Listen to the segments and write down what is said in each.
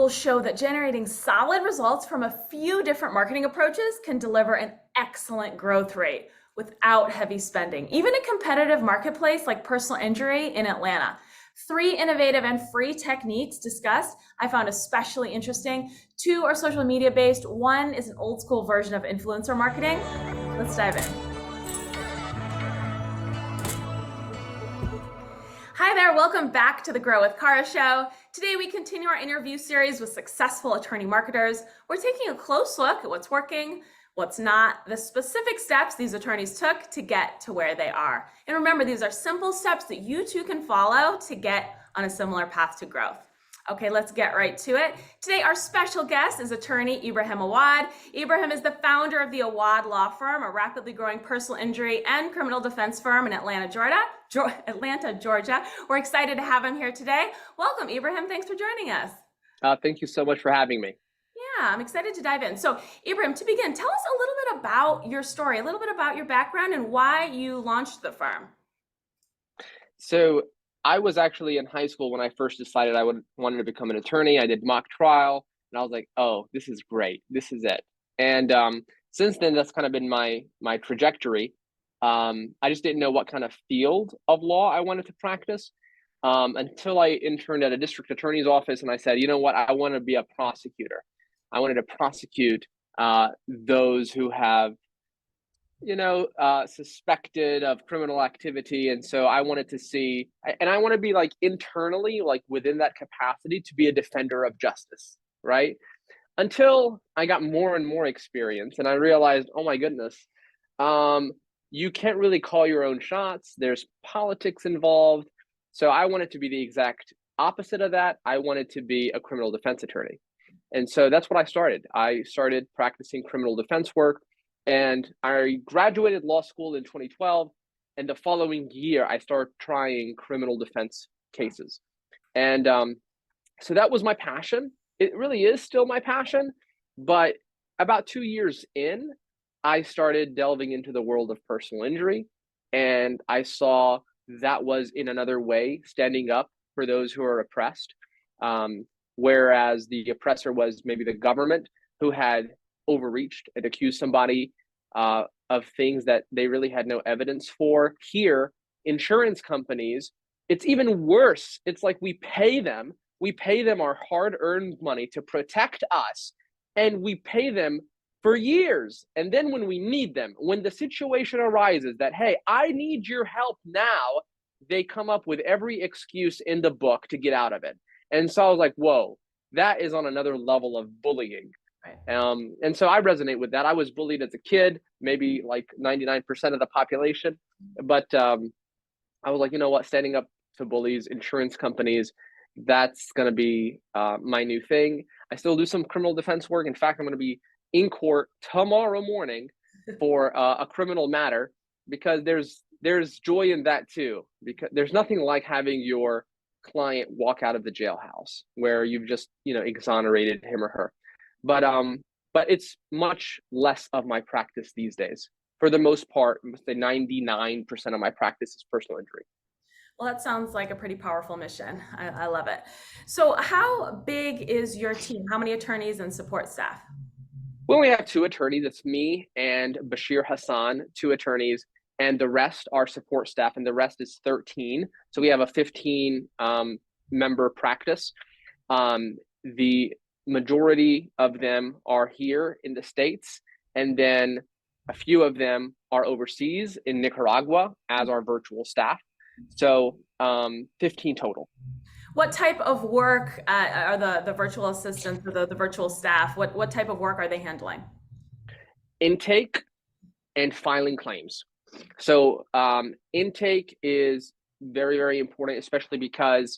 examples show that generating solid results from a few different marketing approaches can deliver an excellent growth rate without heavy spending, even a competitive marketplace like personal injury in Atlanta. Three innovative and free techniques discussed I found especially interesting. Two are social media based. One is an old school version of influencer marketing. Let's dive in. Hi there, welcome back to the Grow with Cara show. Today we continue our interview series with successful attorney marketers. We're taking a close look at what's working, what's not, the specific steps these attorneys took to get to where they are. And remember, these are simple steps that you too can follow to get on a similar path to growth. Okay, let's get right to it. Today, our special guest is attorney Ibrahim Awad. Ibrahim is the founder of the Awad Law Firm, a rapidly growing personal injury and criminal defense firm in Atlanta, Georgia. We're excited to have him here today. Welcome, Ibrahim. Thanks for joining us. Thank you so much for having me. Yeah, I'm excited to dive in. So, Ibrahim, to begin, tell us a little bit about your story, a little bit about your background and why you launched the firm. So I was actually in high school when I first decided I wanted to become an attorney. I did mock trial and I was like, oh, this is great. This is it. And since then, that's kind of been my trajectory. I just didn't know what kind of field of law I wanted to practice until I interned at a district attorney's office. And I said, you know what? I want to be a prosecutor. I wanted to prosecute those who have suspected of criminal activity. And so I wanted to see, and I want to be like internally, like within that capacity to be a defender of justice, right? Until I got more and more experience and I realized, oh my goodness, you can't really call your own shots. There's politics involved. So I wanted to be the exact opposite of that. I wanted to be a criminal defense attorney. And so that's what I started. I started practicing criminal defense work. And I graduated law school in 2012. And the following year, I started trying criminal defense cases. And so that was my passion. It really is still my passion. But about 2 years in, I started delving into the world of personal injury. And I saw that was in another way standing up for those who are oppressed. Whereas the oppressor was maybe the government who had overreached and accused somebody of things that they really had no evidence for. Here, insurance companies, it's even worse. It's like we pay them our hard-earned money to protect us, and we pay them for years. And then when we need them, when the situation arises that, hey, I need your help now, they come up with every excuse in the book to get out of it. And so I was like, whoa, that is on another level of bullying. Right. And so I resonate with that. I was bullied as a kid, maybe like 99% of the population. But I was like, you know what, standing up to bullies, insurance companies, that's going to be my new thing. I still do some criminal defense work. In fact, I'm going to be in court tomorrow morning for a criminal matter, because there's joy in that too, because there's nothing like having your client walk out of the jailhouse where you've just exonerated him or her. But it's much less of my practice these days. For the most part, I must say 99% of my practice is personal injury. Well, that sounds like a pretty powerful mission. I love it. So how big is your team? How many attorneys and support staff? We only have 2 attorneys. It's me and Bashir Hassan, 2 attorneys, and the rest are support staff, and the rest is 13. So we have a 15 member practice. The majority of them are here in the States, and then a few of them are overseas in Nicaragua as our virtual staff. So 15 total. What type of work are the virtual assistants or the virtual staff? What type of work are they handling? Intake and filing claims. So intake is very, very important, especially because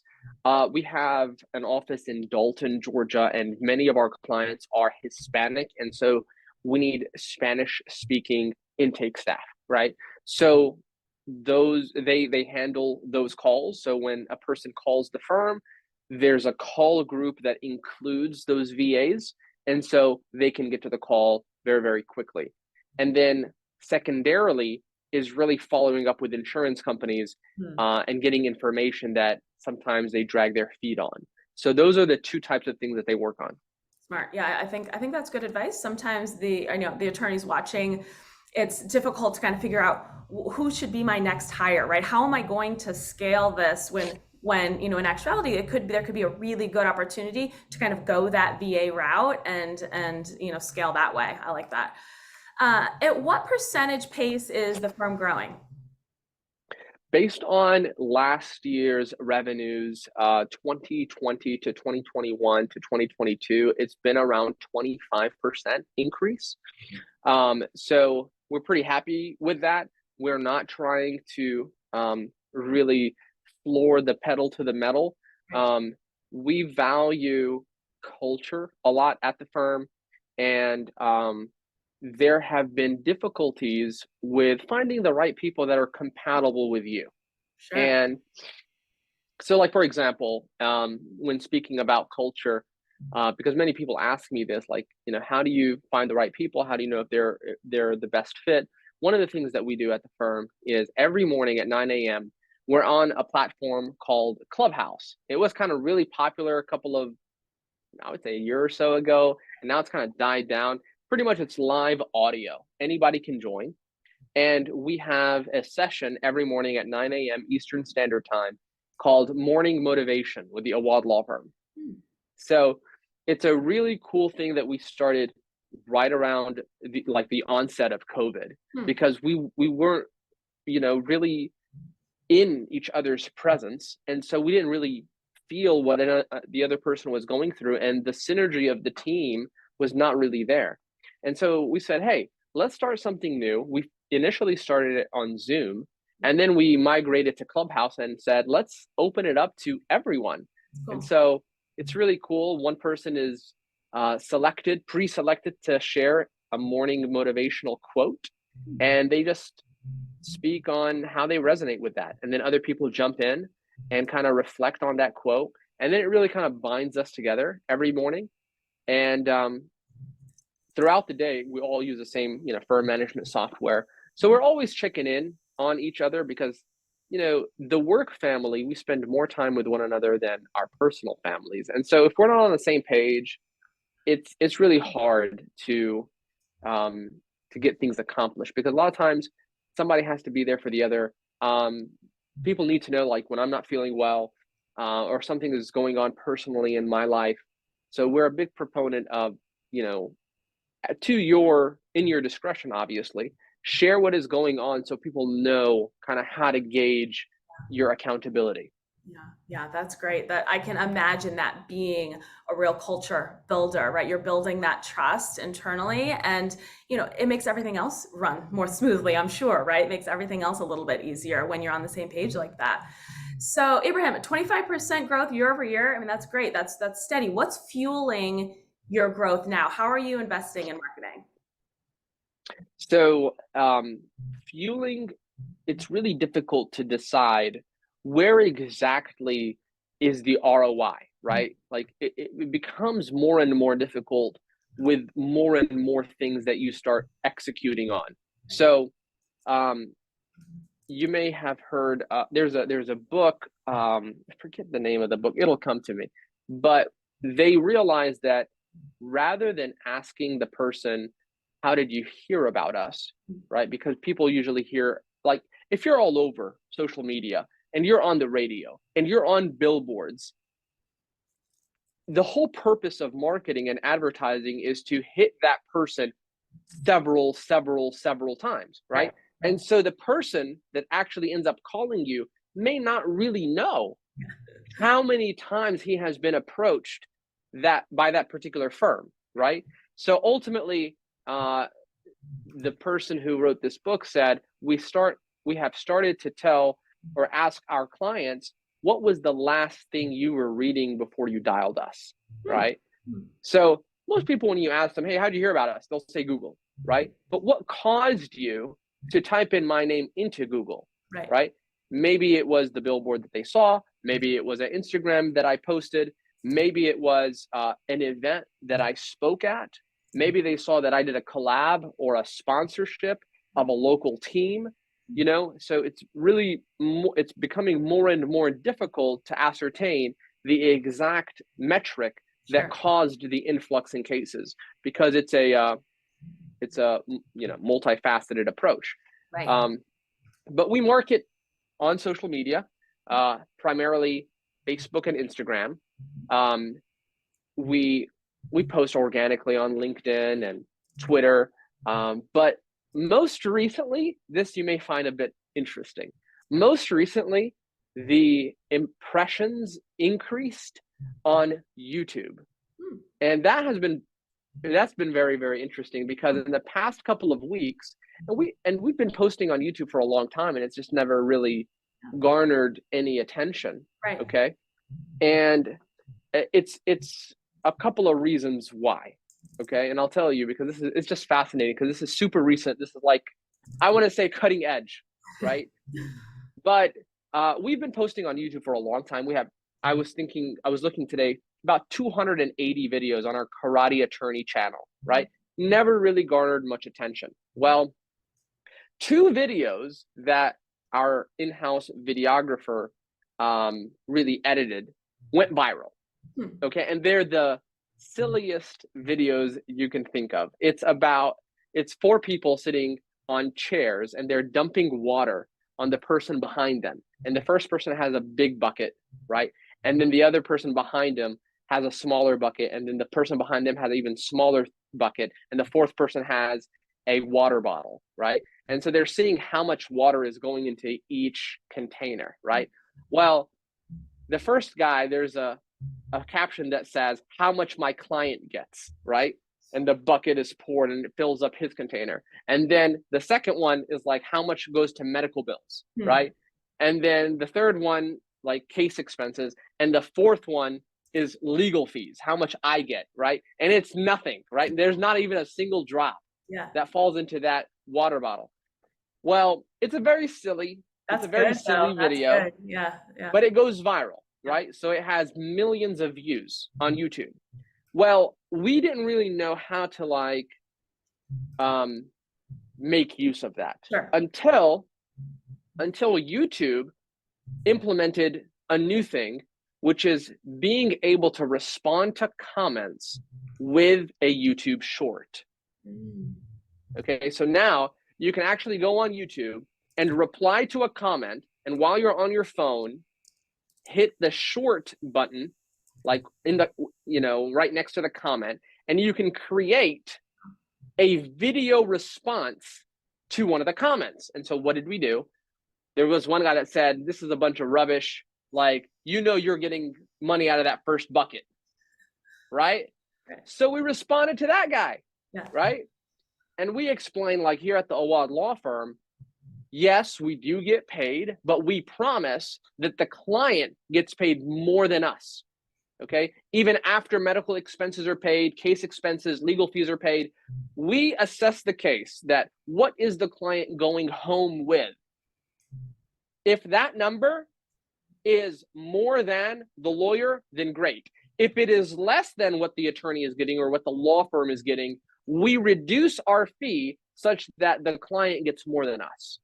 we have an office in Dalton, Georgia, and many of our clients are Hispanic. And so we need Spanish-speaking intake staff, right? So they handle those calls. So when a person calls the firm, there's a call group that includes those VAs. And so they can get to the call very, very quickly. And then secondarily is really following up with insurance companies and getting information that sometimes they drag their feet on. So those are the two types of things that they work on. Smart. Yeah, I think that's good advice. Sometimes I know the attorneys watching, it's difficult to kind of figure out who should be my next hire, right? How am I going to scale this when in actuality there could be a really good opportunity to kind of go that VA route and scale that way. I like that. At what percentage pace is the firm growing? Based on last year's revenues, 2020 to 2021 to 2022, it's been around 25% increase. So we're pretty happy with that. We're not trying to really floor the pedal to the metal. We value culture a lot at the firm, and there have been difficulties with finding the right people that are compatible with you. Sure. And so, like, for example, when speaking about culture, because many people ask me this, like, how do you find the right people? How do you know if they're the best fit? One of the things that we do at the firm is every morning at 9 a.m., we're on a platform called Clubhouse. It was kind of really popular a couple of, I would say, a year or so ago, and now it's kind of died down. Pretty much it's live audio. Anybody can join. And we have a session every morning at 9 a.m. Eastern Standard Time called Morning Motivation with the Awad Law Firm. So it's a really cool thing that we started right around the onset of COVID, because we weren't, really in each other's presence. And so we didn't really feel what the other person was going through, and the synergy of the team was not really there. And so we said, hey, let's start something new. We initially started it on Zoom, and then we migrated to Clubhouse and said, let's open it up to everyone. Cool. And so it's really cool. One person is pre-selected to share a morning motivational quote, and they just speak on how they resonate with that. And then other people jump in and kind of reflect on that quote. And then it really kind of binds us together every morning. And throughout the day, we all use the same, firm management software. So we're always checking in on each other, because, the work family, we spend more time with one another than our personal families. And so if we're not on the same page, it's really hard to get things accomplished, because a lot of times somebody has to be there for the other. People need to know, like, when I'm not feeling well, or something is going on personally in my life. So we're a big proponent of, in your discretion, obviously, share what is going on so people know kind of how to gauge your accountability. Yeah, that's great. That I can imagine that being a real culture builder, right? You're building that trust internally, and it makes everything else run more smoothly, I'm sure, right? It makes everything else a little bit easier when you're on the same page like that. So, Ibrahim, 25% growth year over year. I mean, that's great. That's steady. What's fueling your growth now? How are you investing in marketing? So, fueling, it's really difficult to decide where exactly is the ROI, right? Like it becomes more and more difficult with more and more things that you start executing on. So, you may have heard, there's a book, I forget the name of the book, it'll come to me, but they realized that rather than asking the person, how did you hear about us, right? Because people usually hear, like, if you're all over social media and you're on the radio and you're on billboards, the whole purpose of marketing and advertising is to hit that person several times, right? And so the person that actually ends up calling you may not really know how many times he has been approached by that particular firm, right? So ultimately, the person who wrote this book said, we have started to tell or ask our clients, what was the last thing you were reading before you dialed us, right? So most people, when you ask them, hey, how'd you hear about us? They'll say Google, right? But what caused you to type in my name into Google, right? Maybe it was the billboard that they saw. Maybe it was an Instagram that I posted. Maybe it was an event that I spoke at. Maybe they saw that I did a collab or a sponsorship of a local team, so it's really, it's becoming more and more difficult to ascertain the exact metric that caused the influx in cases, because it's a multifaceted approach. Right. But we market on social media, primarily Facebook and Instagram. We post organically on LinkedIn and Twitter, but most recently, this you may find a bit interesting. Most recently, the impressions increased on YouTube, and that's been very, very interesting, because in the past couple of weeks, and we've been posting on YouTube for a long time, and it's just never really garnered any attention. Right. Okay, and it's a couple of reasons why. Okay, and I'll tell you, because it's just fascinating, because this is super recent. This is like, I want to say cutting edge, right? But we've been posting on YouTube for a long time. I was looking today, about 280 videos on our Karate Attorney channel, right? Never really garnered much attention. Well, 2 videos that our in-house videographer really edited went viral. Okay, and they're the silliest videos you can think of. It's 4 people sitting on chairs, and they're dumping water on the person behind them. And the first person has a big bucket, right? And then the other person behind him has a smaller bucket, and then the person behind them has an even smaller bucket, and the fourth person has a water bottle, right? And so they're seeing how much water is going into each container, right? Well, the first guy, there's a caption that says, "How much my client gets," right? And the bucket is poured and it fills up his container. And then the second one is like, "How much goes to medical bills," right? And then the third one, like case expenses. And the fourth one is legal fees, how much I get, right? And it's nothing, right? There's not even a single drop that falls into that water bottle. Well, it's a very silly video. Yeah. But it goes viral, right? So it has millions of views on YouTube. Well, we didn't really know how to make use of that until YouTube implemented a new thing, which is being able to respond to comments with a YouTube short. Okay, so now you can actually go on YouTube and reply to a comment, and while you're on your phone, hit the short button, like in the, right next to the comment, and you can create a video response to one of the comments. And so what did we do? There was one guy that said, "This is a bunch of rubbish. Like, you're getting money out of that first bucket," right? So we responded to that guy, right? And we explained, like, here at the Awad law firm, yes, we do get paid, but we promise that the client gets paid more than us. Okay, even after medical expenses are paid, case expenses, legal fees are paid, we assess the case that what is the client going home with? If that number is more than the lawyer, then great. If it is less than what the attorney is getting or what the law firm is getting, we reduce our fee such that the client gets more than us.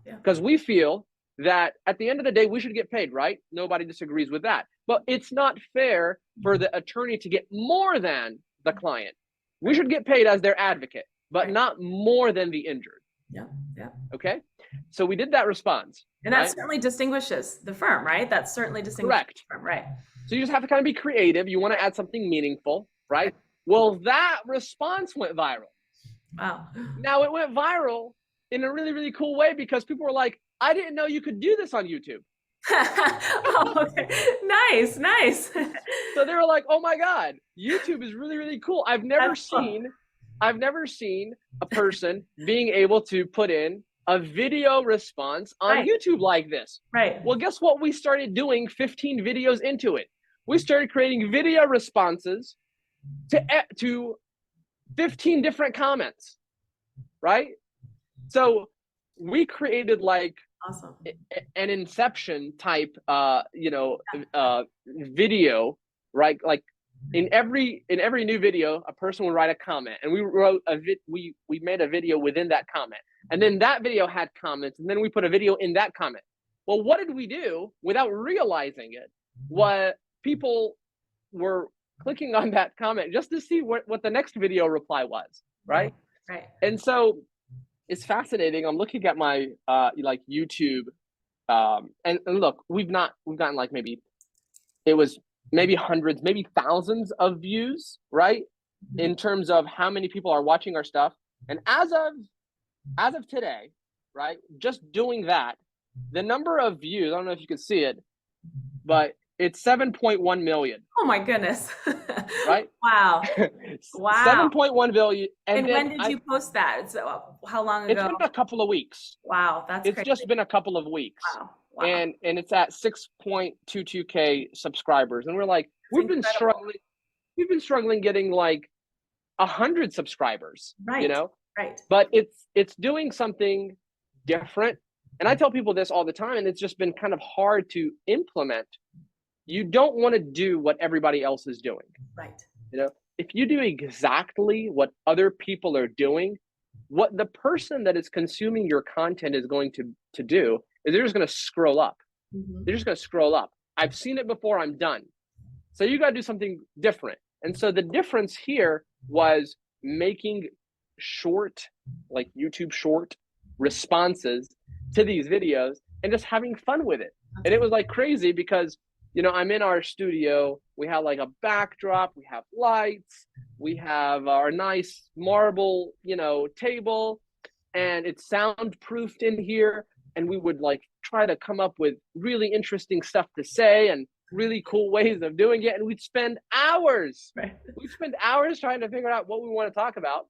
Because we feel that at the end of the day, we should get paid, right? Nobody disagrees with that. But it's not fair for the attorney to get more than the client. We should get paid as their advocate, but not more than the injured. Okay, so we did that response. And that certainly distinguishes the firm, right? That certainly distinguishes the firm, right? So you just have to kind of be creative. You want to add something meaningful, right? Well, that response went viral. Wow. Now it went viral in a really, really cool way, because people were like, "I didn't know you could do this on YouTube." Oh, okay. Nice. So they were like, "Oh my God, YouTube is really, really cool. I've never seen a person being able to put in a video response on YouTube like this." Right. Well, guess what? We started doing 15 videos into it. We started creating video responses to 15 different comments, right? So we created like an Inception type, video, right? Like in every new video, a person would write a comment, and we made a video within that comment, and then that video had comments, and then we put a video in that comment. Well, what did we do without realizing it? people were clicking on that comment just to see what the next video reply was, right? Right. And so it's fascinating. I'm looking at my like YouTube, and look, we've gotten like maybe hundreds, maybe thousands of views, right? In terms of how many people are watching our stuff. And as of today, right, just doing that, the number of views, I don't know if you can see it, but it's 7.1 million. Oh my goodness. Right? Wow. Wow. 7.1 billion. And when did you post that? It's, how long ago? It's been a couple of weeks. Wow, that's It's crazy. just been a couple of weeks. Wow. Wow. And it's at 6.22K subscribers. And we're like, we've been struggling getting like 100 subscribers, right. You know? Right. But it's doing something different. And I tell people this all the time, and it's just been kind of hard to implement. You don't want to do what everybody else is doing. Right. You know, if you do exactly what other people are doing, what the person that is consuming your content is going to do is they're just going to scroll up. They're just going to scroll up. I've seen it before, I'm done. So you got to do something different. And so the difference here was making short, like YouTube short responses to these videos and just having fun with it. And it was like crazy because, you know, I'm in our studio, we have like a backdrop, we have lights, we have our nice marble, you know, table, and it's soundproofed in here. And we would like try to come up with really interesting stuff to say and really cool ways of doing it. And we'd spend hours, we'd spend hours trying to figure out what we want to talk about.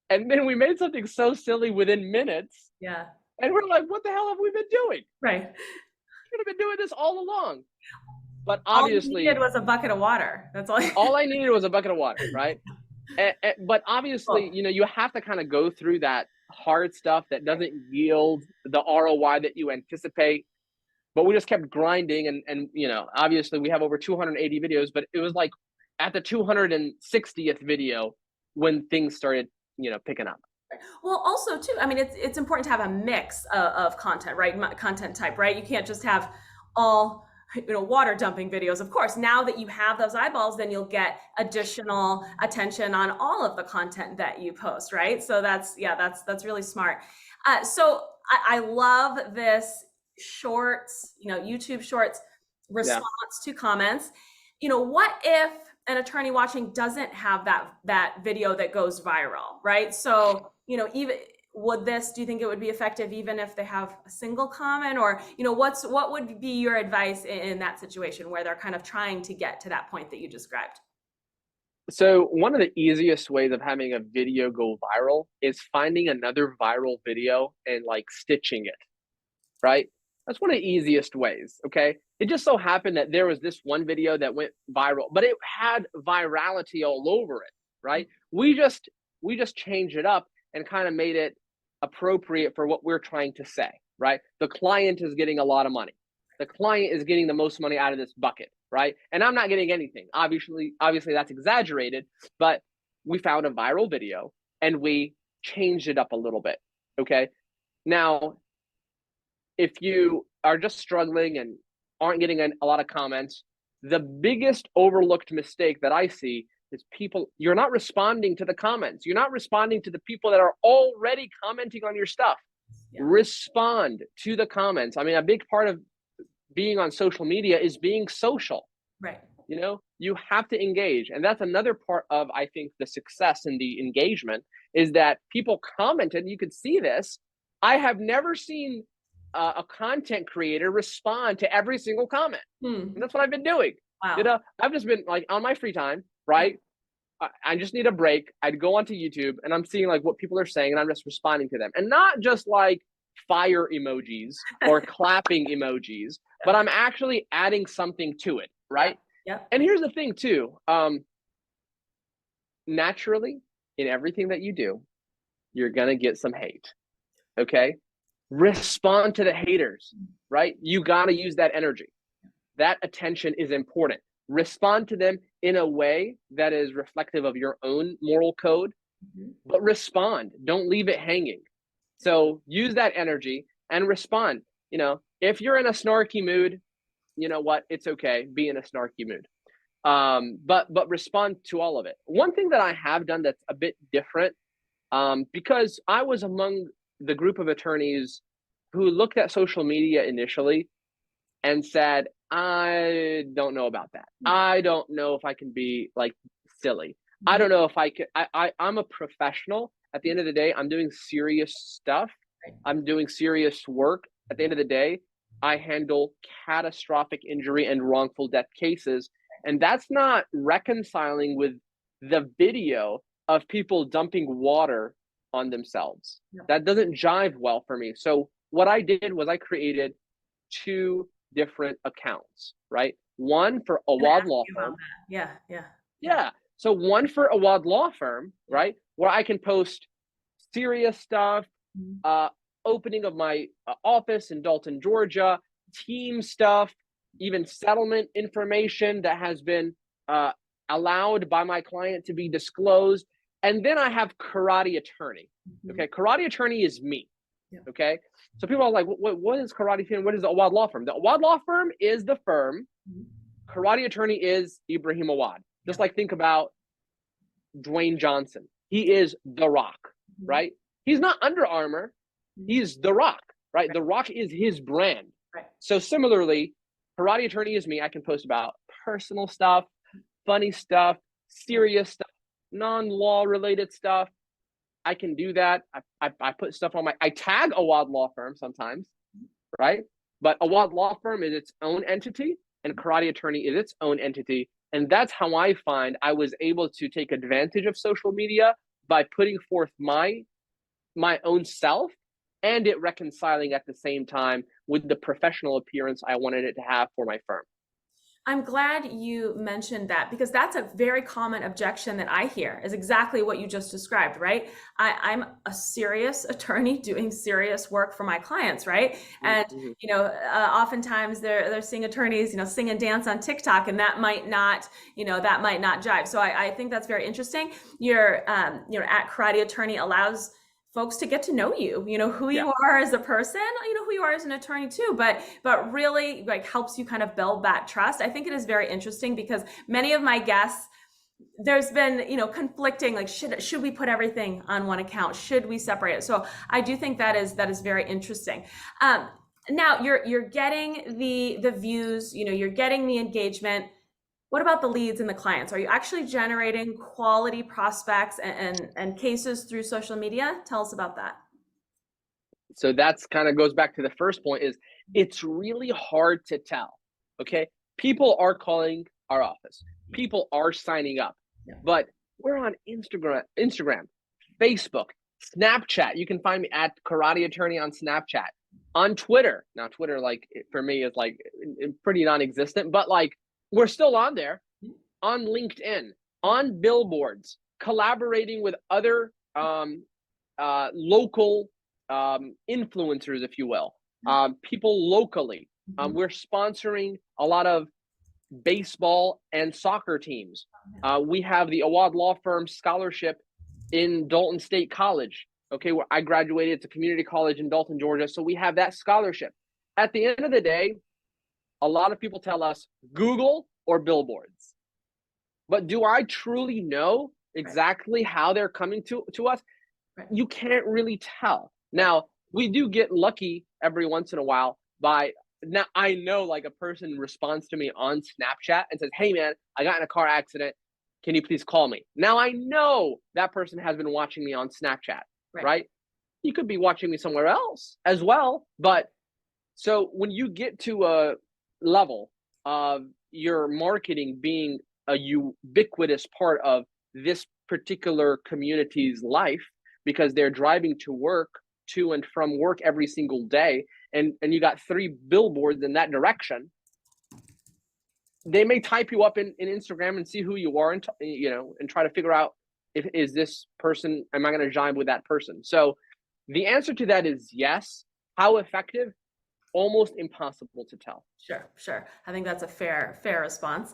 And then we made something so silly within minutes. Yeah. And we're like, what the hell have we been doing? Right. We should have been doing this all along. But obviously, all you needed was a bucket of water. That's all. All I needed was a bucket of water, right? But obviously, you know, you have to kind of go through that hard stuff that doesn't yield the ROI that you anticipate. But we just kept grinding, and you know, obviously, we have over 280 videos. But it was like at the 260th video when things started, you know, picking up. Well, also too, I mean, it's important to have a mix of content, right? Content type, right? You can't just have all, you know, water dumping videos. Of course, now that you have those eyeballs, then you'll get additional attention on all of the content that you post, right? So that's really smart. So I love this shorts, you know, YouTube shorts response to comments. You know, what if an attorney watching doesn't have that video that goes viral, right? So, you know, even do you think it would be effective even if they have a single comment, or, you know, what would be your advice in that situation where they're kind of trying to get to that point that you described? So one of the easiest ways of having a video go viral is finding another viral video and like stitching it, right? That's one of the easiest ways, okay? It just so happened that there was this one video that went viral, but it had virality all over it, right? We just changed it up and kind of made it appropriate for what we're trying to say, right? The client is getting a lot of money. The client is getting the most money out of this bucket, right? And I'm not getting anything. Obviously that's exaggerated, but we found a viral video and we changed it up a little bit, okay? Now, if you are just struggling and aren't getting a lot of comments, the biggest overlooked mistake that I see is you're not responding to the comments. You're not responding to the people that are already commenting on your stuff. Yeah. Respond to the comments. I mean, a big part of being on social media is being social. Right. You know, you have to engage. And that's another part of, I think, the success in the engagement is that people commented. You could see this. I have never seen a content creator respond to every single comment. And that's what I've been doing. Wow. You know, I've just been like on my free time, right? I just need a break. I'd go onto YouTube and I'm seeing like what people are saying and I'm just responding to them, and not just like fire emojis or clapping emojis, but I'm actually adding something to it, right? Yeah. And here's the thing too. Naturally, in everything that you do, you're gonna get some hate. Okay? Respond to the haters, right? You got to use that energy. That attention is important. Respond to them in a way that is reflective of your own moral code, but respond. Don't leave it hanging. So use that energy and respond. You know, if you're in a snarky mood, you know what, it's okay, be in a snarky mood. But respond to all of it. One thing that I have done that's a bit different, because I was among the group of attorneys who looked at social media initially and said, I don't know about that. I don't know if I can be like silly. I don't know if I can. I'm a professional. At the end of the day, I'm doing serious stuff. I'm doing serious work. At the end of the day, I handle catastrophic injury and wrongful death cases. And that's not reconciling with the video of people dumping water on themselves. That doesn't jive well for me. So what I did was I created two different accounts, right? One for Awad Law Firm. Yeah. So one for Awad Law Firm, right? Where I can post serious stuff, opening of my office in Dalton, Georgia, team stuff, even settlement information that has been allowed by my client to be disclosed. And then I have Karate Attorney. Okay, Karate Attorney is me. Okay, so people are like, what is Karate Attorney? What is the Awad Law Firm? The Awad Law Firm is the firm. Karate Attorney is Ibrahim Awad. Just like think about Dwayne Johnson. He is The Rock, right? He's not Under Armour. He's The Rock, right? The Rock is his brand. So similarly, Karate Attorney is me. I can post about personal stuff, funny stuff, serious stuff, non-law related stuff. I can do that. I put stuff on I tag Awad Law Firm sometimes, right? But Awad Law Firm is its own entity and Karate Attorney is its own entity. And that's how I find I was able to take advantage of social media by putting forth my own self and it reconciling at the same time with the professional appearance I wanted it to have for my firm. I'm glad you mentioned that because that's a very common objection that I hear is exactly what you just described, right? I'm a serious attorney doing serious work for my clients, right? And, oftentimes they're seeing attorneys, sing and dance on TikTok and that might not jive. So I think that's very interesting. Your, at Karate Attorney allows folks to get to know you, who you are as a person, who you are as an attorney too, but really like helps you kind of build that trust. I think it is very interesting because many of my guests, there's been, conflicting, like, should we put everything on one account? Should we separate it? So I do think that is very interesting. Now you're getting the views, you're getting the engagement. What about the leads and the clients? Are you actually generating quality prospects and cases through social media? Tell us about that. So that's kind of goes back to the first point is it's really hard to tell. Okay. People are calling our office. People are signing up, but we're on Instagram, Facebook, Snapchat. You can find me at Karate Attorney on Snapchat, on Twitter. Now Twitter, like for me is like pretty non-existent, but like, we're still on there, on LinkedIn, on billboards, collaborating with other local influencers, if you will, people locally. We're sponsoring a lot of baseball and soccer teams. We have the Awad Law Firm Scholarship in Dalton State College. Okay, where I graduated. It's a community college in Dalton, Georgia. So we have that scholarship. At the end of the day, a lot of people tell us Google or billboards. But do I truly know exactly how they're coming to us? You can't really tell. Now, we do get lucky every once in a while now I know like a person responds to me on Snapchat and says, hey man, I got in a car accident. Can you please call me? Now I know that person has been watching me on Snapchat, right? You could be watching me somewhere else as well. But so when you get to a level of your marketing being a ubiquitous part of this particular community's life because they're driving to and from work every single day and you got 3 billboards in that direction, they may type you up in Instagram and see who you are and and try to figure out is this person, am I going to jive with that person? So the answer to that is yes. How effective? Almost impossible to tell. Sure. I think that's a fair response.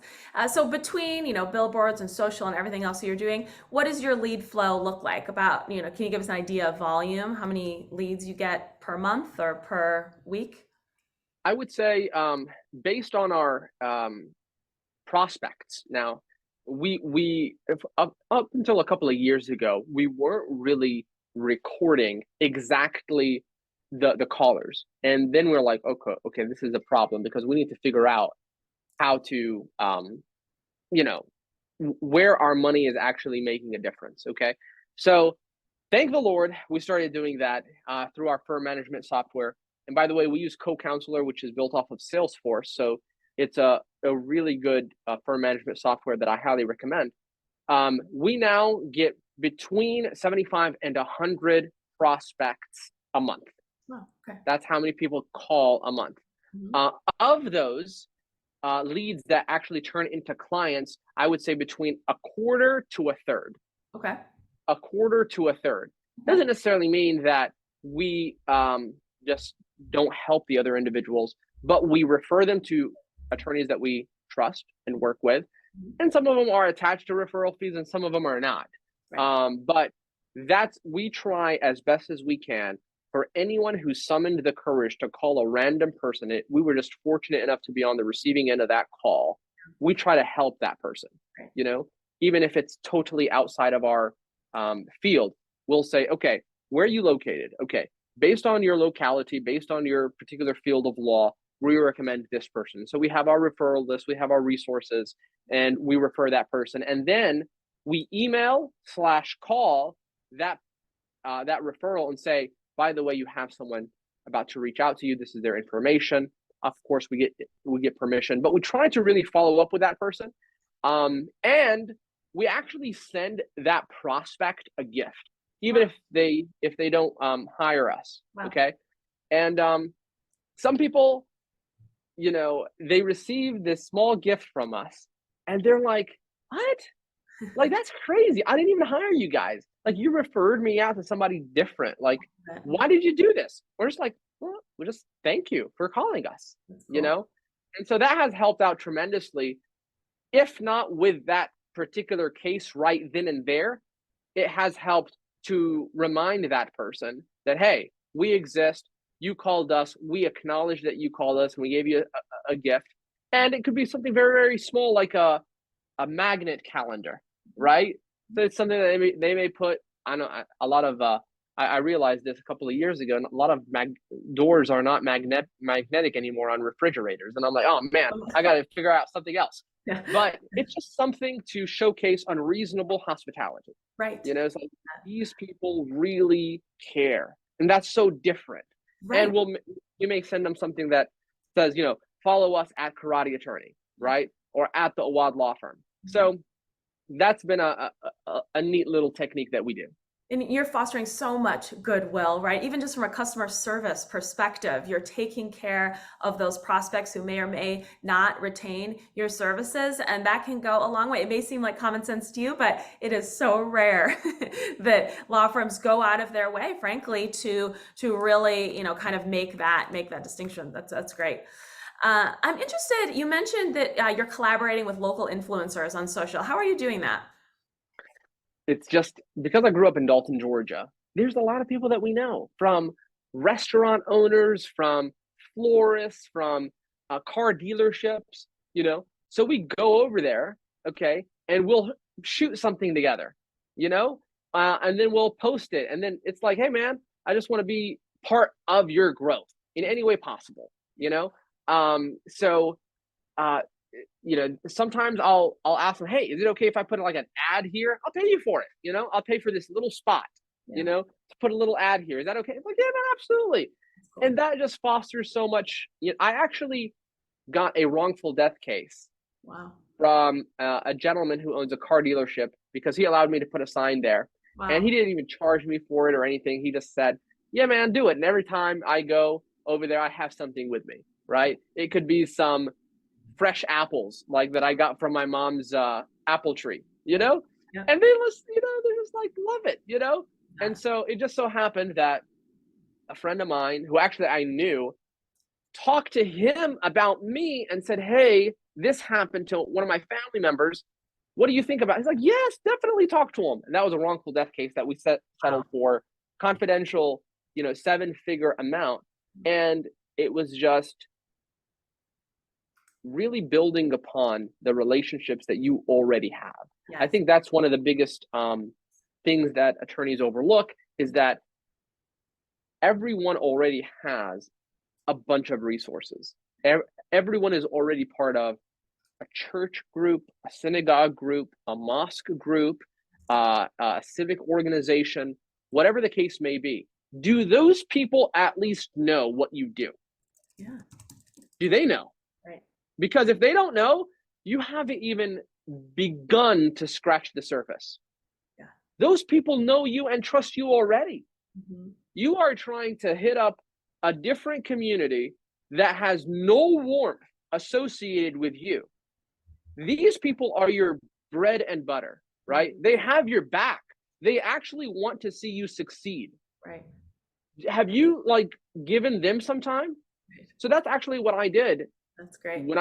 So between, billboards and social and everything else that you're doing, what does your lead flow look like? About, can you give us an idea of volume? How many leads you get per month or per week? I would say, based on our prospects. Now, up until a couple of years ago, we weren't really recording exactly the callers, and then we're like, okay, this is a problem because we need to figure out how to, you know, where our money is actually making a difference. Okay, so thank the Lord, we started doing that through our firm management software. And by the way, we use Co-Counselor, which is built off of Salesforce. So it's a really good firm management software that I highly recommend. We now get between 75 and 100 prospects a month. Oh, okay. That's how many people call a month. Of those leads that actually turn into clients, I would say between a quarter to a third. Okay. A quarter to a third. Doesn't necessarily mean that we just don't help the other individuals, but we refer them to attorneys that we trust and work with. And some of them are attached to referral fees and some of them are not. Right. But we try as best as we can for anyone who summoned the courage to call a random person. We were just fortunate enough to be on the receiving end of that call. We try to help that person, Right. even if it's totally outside of our field. We'll say, okay, where are you located? Okay, based on your locality, based on your particular field of law, we recommend this person. So we have our referral list, we have our resources, and we refer that person. And then we email/call that referral and say, by the way, you have someone about to reach out to you. This is their information. Of course, we get permission, but we try to really follow up with that person. And we actually send that prospect a gift, even if they don't hire us. Wow. Okay, and some people, they receive this small gift from us, and they're like, "What? Like that's crazy! I didn't even hire you guys. Like you referred me out to somebody different. Like, why did you do this?" We're just like, "Well, we just thank you for calling us." Cool. And so that has helped out tremendously. If not with that particular case right then and there, it has helped to remind that person that, hey, we exist. You called us. We acknowledge that you called us and we gave you a gift. And it could be something very, very small, like a magnet calendar, right? So it's something that they may put. I know a lot of. I realized this a couple of years ago, and a lot of doors are not magnetic anymore on refrigerators, and I'm like, oh man, I got to figure out something else. Yeah. But it's just something to showcase unreasonable hospitality. Right. It's like these people really care, and that's so different. Right. And you may send them something that says, follow us at Karate Attorney, right, or at the Awad Law Firm. So that's been a neat little technique that we do. And you're fostering so much goodwill, right? Even just from a customer service perspective, you're taking care of those prospects who may or may not retain your services. And that can go a long way. It may seem like common sense to you, but it is so rare that law firms go out of their way, frankly, to really, kind of make that distinction. That's great. I'm interested, you mentioned that you're collaborating with local influencers on social. How are you doing that? It's just because I grew up in Dalton, Georgia, there's a lot of people that we know, from restaurant owners, from florists, from car dealerships, So we go over there, okay, and we'll shoot something together, and then we'll post it. And then it's like, hey, man, I just want to be part of your growth in any way possible, So sometimes I'll ask them, hey, is it okay if I put like an ad here? I'll pay you for it. I'll pay for this little spot, to put a little ad here. Is that okay? I'm like, yeah, man, absolutely. Cool. And that just fosters so much. I actually got a wrongful death case. Wow. From a gentleman who owns a car dealership because he allowed me to put a sign there. Wow. And he didn't even charge me for it or anything. He just said, yeah, man, do it. And every time I go over there, I have something with me, right? It could be some fresh apples like that I got from my mom's apple tree, Yeah. And they just, they just like love it, Yeah. And so it just so happened that a friend of mine who actually I knew talked to him about me and said, hey, this happened to one of my family members. What do you think about it? He's like, yes, definitely talk to him. And that was a wrongful death case that we settled for, confidential, 7-figure amount. And it was just really building upon the relationships that you already have. I Yes. think that's one of the biggest things that attorneys overlook, is that everyone already has a bunch of resources. Everyone is already part of a church group, a synagogue group, a mosque group, a civic organization, whatever the case may be. Do those people at least know what you do? Yeah. Do they know? Right. Because if they don't know, you haven't even begun to scratch the surface. Yeah. Those people know you and trust you already. Mm-hmm. You are trying to hit up a different community that has no warmth associated with you. These people are your bread and butter, right? They have your back. They actually want to see you succeed. Right. Have you given them some time? Right. So that's actually what I did That's great. when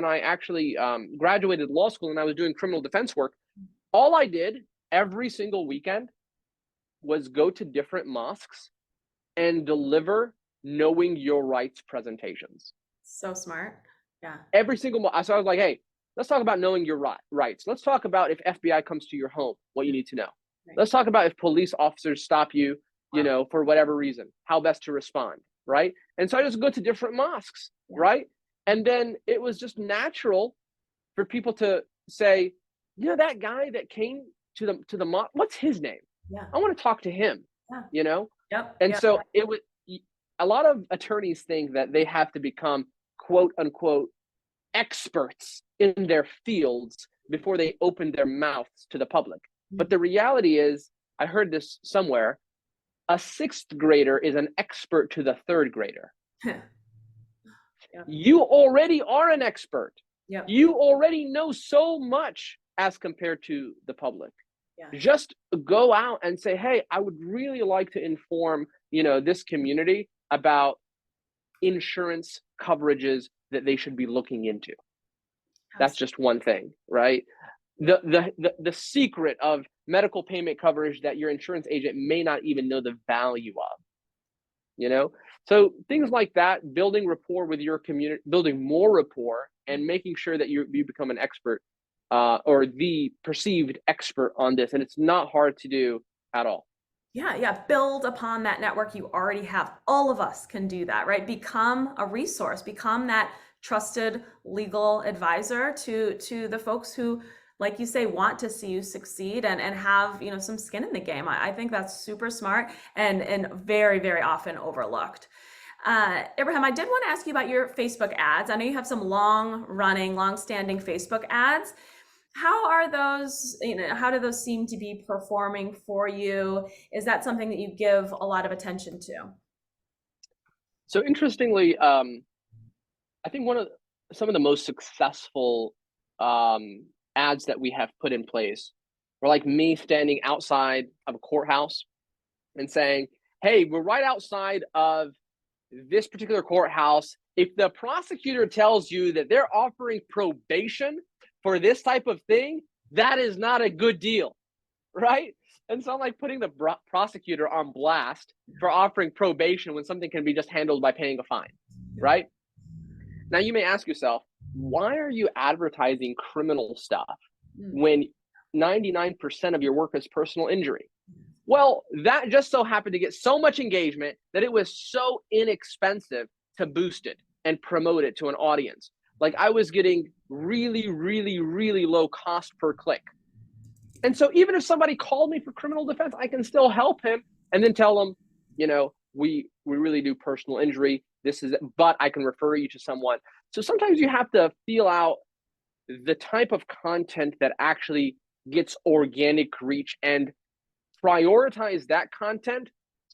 I actually graduated law school and I was doing criminal defense work. All I did every single weekend was go to different mosques and deliver knowing your rights presentations. So smart. Yeah. Every single so I was like, hey, let's talk about knowing your rights. Let's talk about if FBI comes to your home, what you need to know. Right. Let's talk about if police officers stop you, for whatever reason, how best to respond, right? And so I just go to different mosques, right? And then it was just natural for people to say, that guy that came to the mosque, what's his name? Yeah. I want to talk to him, Yep. And so it was, a lot of attorneys think that they have to become quote unquote experts in their fields before they open their mouths to the public. But the reality is, I heard this somewhere, a sixth grader is an expert to the third grader. You already are an expert. Yep. You already know so much as compared to the public. Yeah. Just go out and say, hey, I would really like to inform, this community about insurance coverages that they should be looking into. That's just one thing, right? The secret of medical payment coverage that your insurance agent may not even know the value of, So things like that, building rapport with your community, building more rapport, and making sure that you become an expert or the perceived expert on this. And it's not hard to do at all. Yeah. Build upon that network you already have. All of us can do that, right? Become a resource, become that trusted legal advisor to the folks who, like you say, want to see you succeed and have, some skin in the game. I think that's super smart and very, very often overlooked. Ibrahim, I did want to ask you about your Facebook ads. I know you have some long-standing Facebook ads. How are those, how do those seem to be performing for you? Is that something that you give a lot of attention to? So interestingly, I think some of the most successful ads that we have put in place were like me standing outside of a courthouse and saying, hey, we're right outside of this particular courthouse. If the prosecutor tells you that they're offering probation for this type of thing, that is not a good deal, right? And so I'm like putting the prosecutor on blast for offering probation when something can be just handled by paying a fine, right? Now you may ask yourself, why are you advertising criminal stuff when 99% of your work is personal injury? Well, that just so happened to get so much engagement that it was so inexpensive to boost it and promote it to an audience. Like I was getting really, really, really low cost per click. And so even if somebody called me for criminal defense, I can still help him and then tell them, we really do personal injury. But I can refer you to someone. So sometimes you have to feel out the type of content that actually gets organic reach and prioritize that content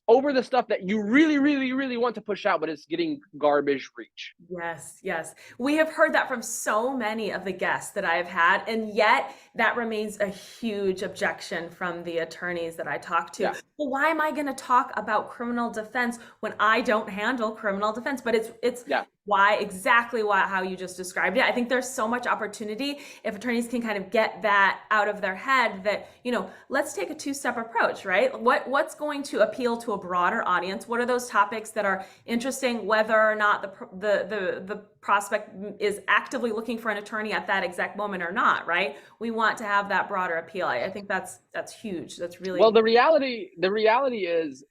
over the stuff that you really, really, really want to push out, but it's getting garbage reach. Yes. We have heard that from so many of the guests that I have had, and yet that remains a huge objection from the attorneys that I talk to. Yeah. Well, why am I going to talk about criminal defense when I don't handle criminal defense? But it's how you just described it. I think there's so much opportunity if attorneys can kind of get that out of their head that, let's take a two-step approach, right? What's going to appeal to a broader audience? What are those topics that are interesting, whether or not the prospect is actively looking for an attorney at that exact moment or not, right? We want to have that broader appeal. I think that's huge. That's really Well, the reality is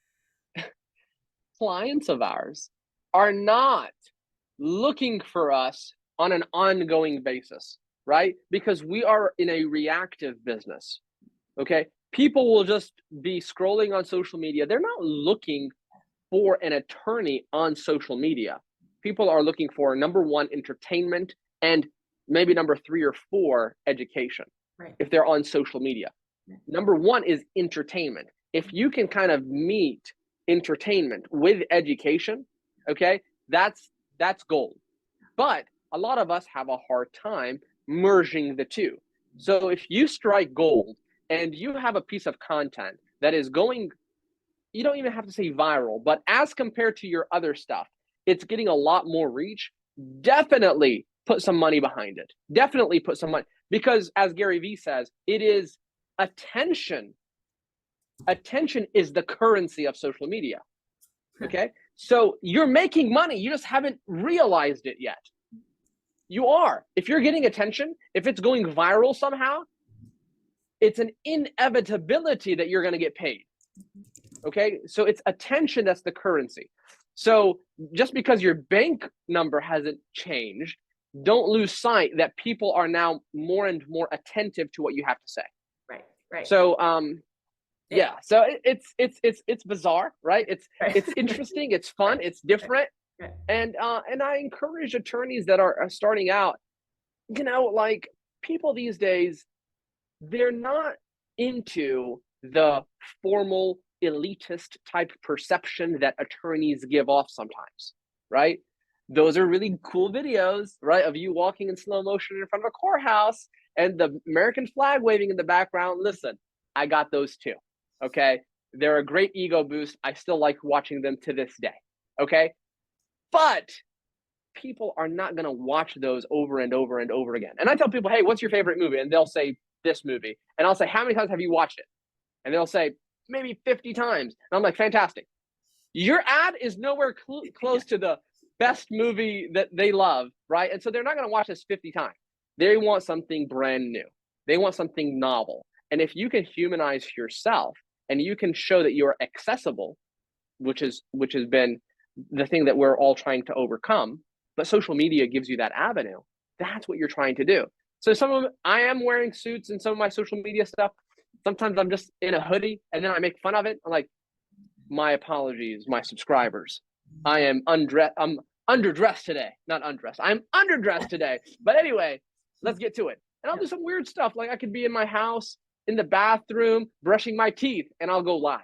clients of ours are not looking for us on an ongoing basis, right? Because we are in a reactive business. Okay. People will just be scrolling on social media. They're not looking for an attorney on social media. People are looking for number one, entertainment, and maybe number 3 or 4, education. right. If they're on social media. Number one is entertainment. If you can kind of meet entertainment with education, okay, that's gold. But a lot of us have a hard time merging the two. So if you strike gold and you have a piece of content that is going, you don't even have to say viral, but as compared to your other stuff, it's getting a lot more reach, definitely put some money behind it. Definitely put some money, because as Gary Vee says, it is attention. Attention is the currency of social media. Okay. So you're making money. You just haven't realized it yet. You are. If you're getting attention, if it's going viral somehow, it's an inevitability that you're going to get paid. Okay. So it's attention that's the currency. So just because your bank number hasn't changed, don't lose sight that people are now more and more attentive to what you have to say. Right. Right. So, yeah. So it's bizarre, right? It's interesting. It's fun. It's different. Right. And I encourage attorneys that are starting out, like people these days, they're not into the formal elitist type perception that attorneys give off sometimes, right? Those are really cool videos, right, of you walking in slow motion in front of a courthouse and the American flag waving in the background. Listen, I got those too. Okay. They're a great ego boost. I still like watching them to this day. Okay. But people are not going to watch those over and over and over again. And I tell people, hey, what's your favorite movie? And they'll say this movie. And I'll say, how many times have you watched it? And they'll say, maybe 50 times. And I'm like, fantastic. Your ad is nowhere close to the best movie that they love, right? And so they're not going to watch this 50 times. They want something brand new. They want something novel. And if you can humanize yourself and you can show that you're accessible, which has been the thing that we're all trying to overcome, but social media gives you that avenue. That's what you're trying to do. So I am wearing suits in some of my social media stuff. Sometimes I'm just in a hoodie and then I make fun of it. I'm like, my apologies, my subscribers. I'm underdressed today. Not undressed. I'm underdressed today. But anyway, let's get to it. And I'll do some weird stuff. Like I could be in my house, in the bathroom, brushing my teeth, and I'll go live,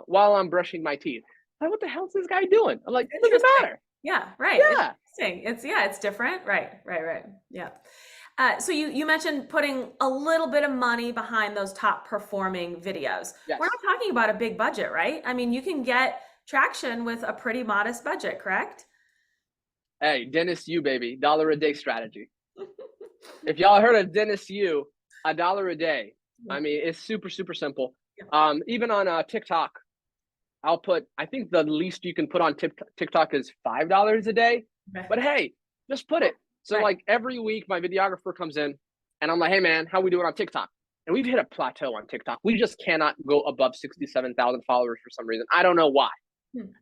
while I'm brushing my teeth. Like, what the hell is this guy doing? I'm like, what's the matter? Yeah, right. Yeah. It's different. Right. Yeah. So you mentioned putting a little bit of money behind those top performing videos. Yes. We're not talking about a big budget, right? I mean, you can get traction with a pretty modest budget, correct? Hey, Dennis Yu, baby, $1 a day strategy. If y'all heard of Dennis Yu, $1 a day. I mean, it's super, super simple. Even on TikTok, I think the least you can put on TikTok is $5 a day. Okay. But hey, just put it. So like every week my videographer comes in and I'm like, hey man, how we doing on TikTok? And we've hit a plateau on TikTok. We just cannot go above 67,000 followers for some reason. I don't know why.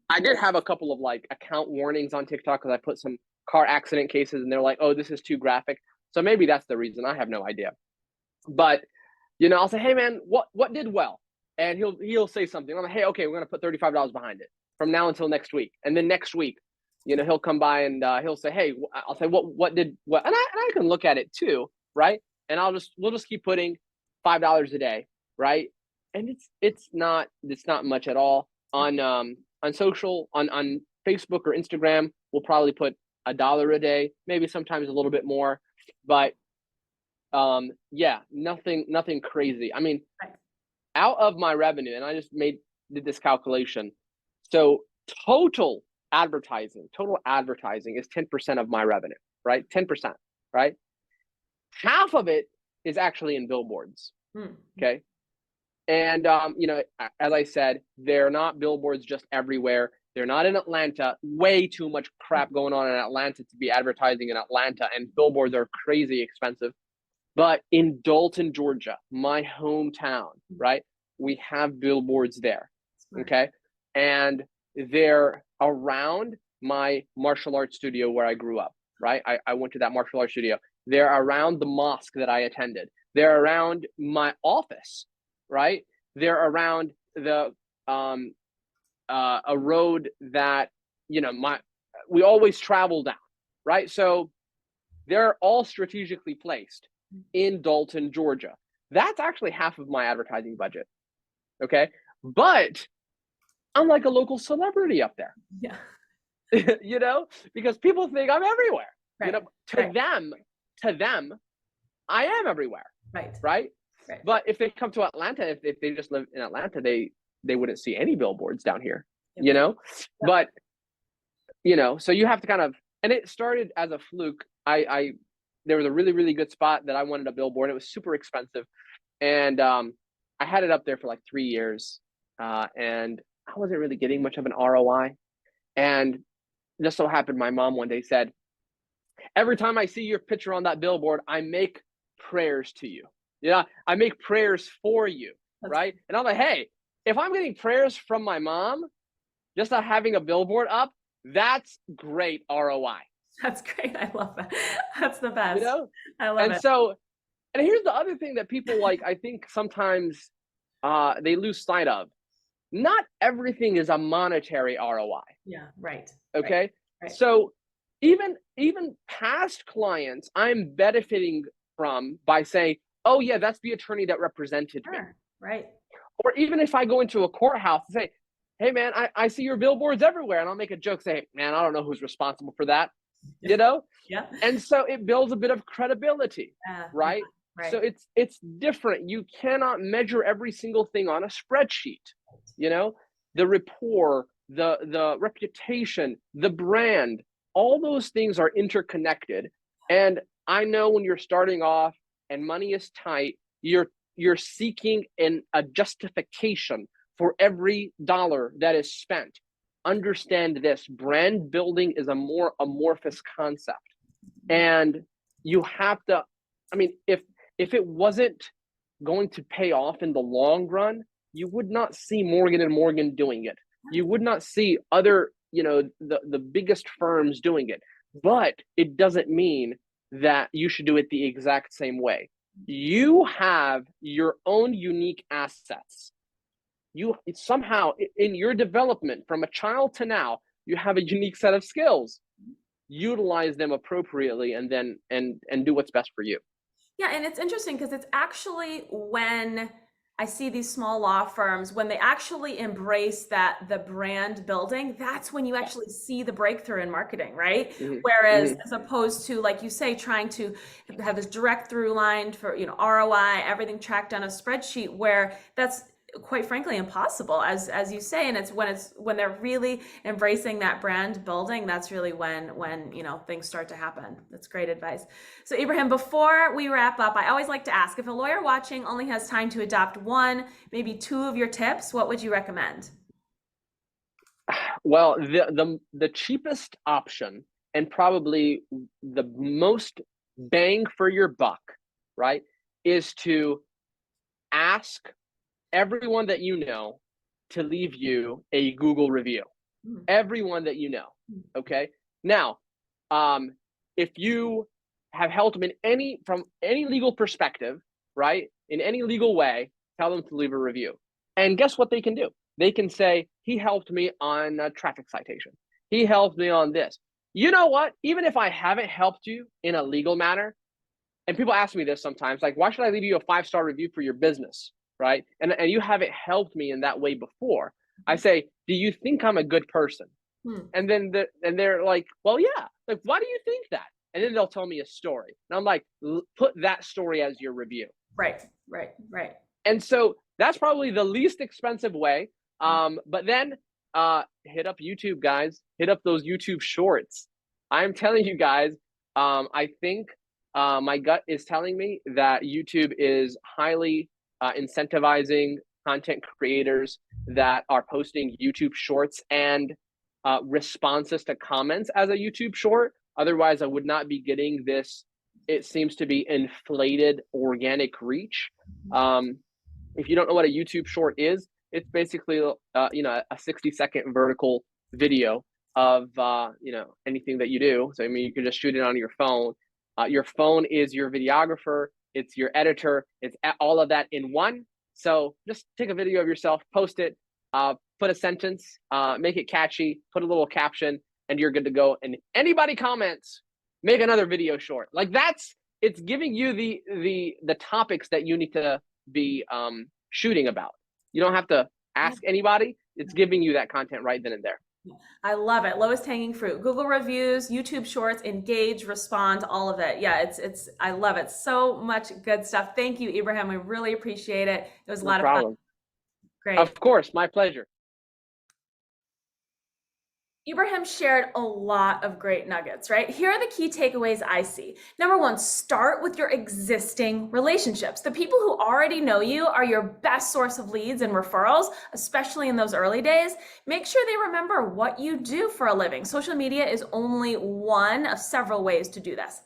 I did have a couple of like account warnings on TikTok because I put some car accident cases and they're like, oh, this is too graphic. So maybe that's the reason. I have no idea. But I'll say, hey man, what did well? And he'll say something. I'm like, hey, okay, we're gonna put $35 behind it from now until next week. And then next week, he'll come by and he'll say, hey, I'll say, what did what? And I can look at it too, right? And we'll just keep putting $5 a day, right? And it's not much at all. On social, on Facebook or Instagram, we'll probably put $1 a day, maybe sometimes a little bit more, but yeah, nothing crazy. I mean, out of my revenue, and I just did this calculation. So total total advertising is 10% of my revenue, right? 10%, right? Half of it is actually in billboards. Okay. And, as I said, they're not billboards just everywhere. They're not in Atlanta. Way too much crap going on in Atlanta to be advertising in Atlanta, and billboards are crazy expensive. But in Dalton, Georgia, my hometown, right, we have billboards there. Okay. And they're around my martial arts studio where I grew up, right? I went to that martial arts studio. They're around the mosque that I attended. They're around my office, right? They're around the a road that we always travel down, right? So they're all strategically placed in Dalton, Georgia. That's actually half of my advertising budget. Okay, but I'm like a local celebrity up there. Yeah. Because people think I'm everywhere. Right. To them, I am everywhere. Right. But if they come to Atlanta, if they just live in Atlanta, they wouldn't see any billboards down here. Yeah. But so you have to kind of, and it started as a fluke. There was a really, really good spot that I wanted a billboard. It was super expensive, and I had it up there for like 3 years, and I wasn't really getting much of an ROI. And just so happened, my mom one day said, "Every time I see your picture on that billboard, I make prayers to you. Yeah, I make prayers for you." Right? And I'm like, hey, if I'm getting prayers from my mom, just not having a billboard up, that's great ROI. That's great. I love that. That's the best. I love it. And here's the other thing that people I think sometimes they lose sight of. Not everything is a monetary ROI. Yeah, right. Okay. Right. So even past clients I'm benefiting from by saying, oh yeah, that's the attorney that represented me. Right. Or even if I go into a courthouse and say, hey man, I see your billboards everywhere, and I'll make a joke, say, man, I don't know who's responsible for that. Yeah. And so it builds a bit of credibility, right? Right. So it's different. You cannot measure every single thing on a spreadsheet. The rapport, the reputation, the brand, all those things are interconnected. And I know when you're starting off and money is tight, you're seeking a justification for every dollar that is spent. Understand this: brand building is a more amorphous concept, and you have to, if it wasn't going to pay off in the long run, you would not see Morgan & Morgan doing it. You would not see other, the biggest firms doing it. But it doesn't mean that you should do it the exact same way. You have your own unique assets. You somehow, in your development from a child to now, you have a unique set of skills. Utilize them appropriately, and then and do what's best for you. Yeah, and it's interesting because it's actually when I see these small law firms, when they actually embrace the brand building, that's when you actually see the breakthrough in marketing, right? Whereas as opposed to, like you say, trying to have this direct through line for, ROI, everything tracked on a spreadsheet, where that's quite frankly impossible, as you say. And it's when they're really embracing that brand building, that's really when things start to happen. That's great advice. So Ibrahim, before we wrap up, I always like to ask, if a lawyer watching only has time to adopt one, maybe two of your tips, what would you recommend? Well, the cheapest option, and probably the most bang for your buck, right, is to ask everyone that you know to leave you a Google review. Everyone that you know. Okay. Now, if you have helped them from any legal perspective, right, in any legal way, tell them to leave a review. And guess what they can do? They can say, he helped me on a traffic citation. He helped me on this. You know what? Even if I haven't helped you in a legal matter, and people ask me this sometimes, like, why should I leave you a 5-star review for your business? Right? And you haven't helped me in that way before. I say, do you think I'm a good person? And then they're like, well, yeah. Like, why do you think that? And then they'll tell me a story. And I'm like, put that story as your review. Right. And so that's probably the least expensive way. But then hit up YouTube, guys. Hit up those YouTube shorts. I'm telling you guys, I think my gut is telling me that YouTube is highly incentivizing content creators that are posting YouTube shorts and responses to comments as a YouTube short. Otherwise, I would not be getting this, it seems to be inflated organic reach. If you don't know what a YouTube short is, it's basically a 60-second vertical video of anything that you do. So I mean, you can just shoot it on your phone. Your phone is your videographer, it's your editor, it's all of that in one. So just take a video of yourself, post it, put a sentence, make it catchy, put a little caption, and you're good to go. And anybody comments, make another video short. Like it's giving you the topics that you need to be shooting about. You don't have to ask anybody. It's giving you that content right then and there. I love it. Lowest hanging fruit. Google reviews, YouTube shorts, engage, respond, all of it. Yeah, it's I love it. So much good stuff. Thank you, Ibrahim. We really appreciate it. It was a lot of fun. Great. Of course, my pleasure. Ibrahim shared a lot of great nuggets, right? Here are the key takeaways I see. Number one, start with your existing relationships. The people who already know you are your best source of leads and referrals, especially in those early days. Make sure they remember what you do for a living. Social media is only one of several ways to do this.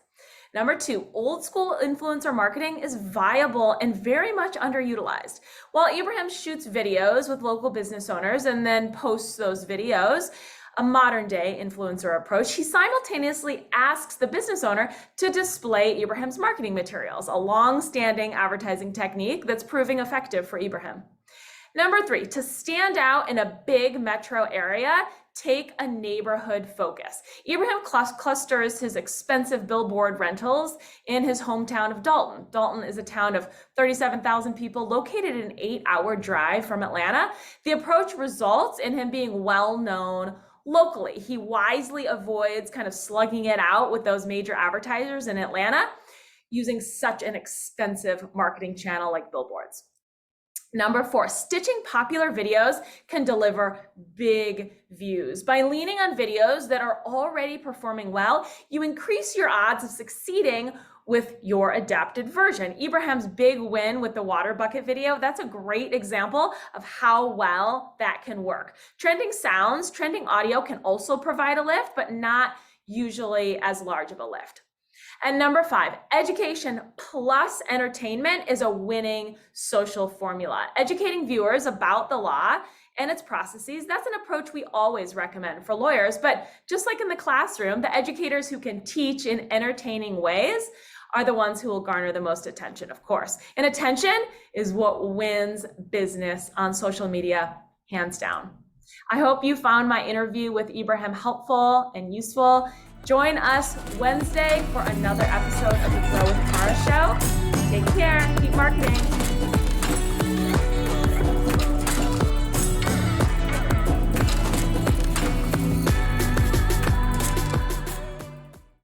Number two, old school influencer marketing is viable and very much underutilized. While Ibrahim shoots videos with local business owners and then posts those videos, a modern day influencer approach, he simultaneously asks the business owner to display Ibrahim's marketing materials, a long-standing advertising technique that's proving effective for Ibrahim. Number three, to stand out in a big metro area, take a neighborhood focus. Ibrahim clusters his expensive billboard rentals in his hometown of Dalton. Dalton is a town of 37,000 people located an 8-hour drive from Atlanta. The approach results in him being well known locally. He wisely avoids kind of slugging it out with those major advertisers in Atlanta using such an expensive marketing channel like billboards. Number four, stitching popular videos can deliver big views. By leaning on videos that are already performing well, you increase your odds of succeeding with your adapted version. Ibrahim's big win with the water bucket video, that's a great example of how well that can work. Trending sounds, trending audio can also provide a lift, but not usually as large of a lift. And number five, education plus entertainment is a winning social formula. Educating viewers about the law and its processes, that's an approach we always recommend for lawyers. But just like in the classroom, the educators who can teach in entertaining ways are the ones who will garner the most attention, of course. And attention is what wins business on social media, hands down. I hope you found my interview with Ibrahim helpful and useful. Join us Wednesday for another episode of the Grow with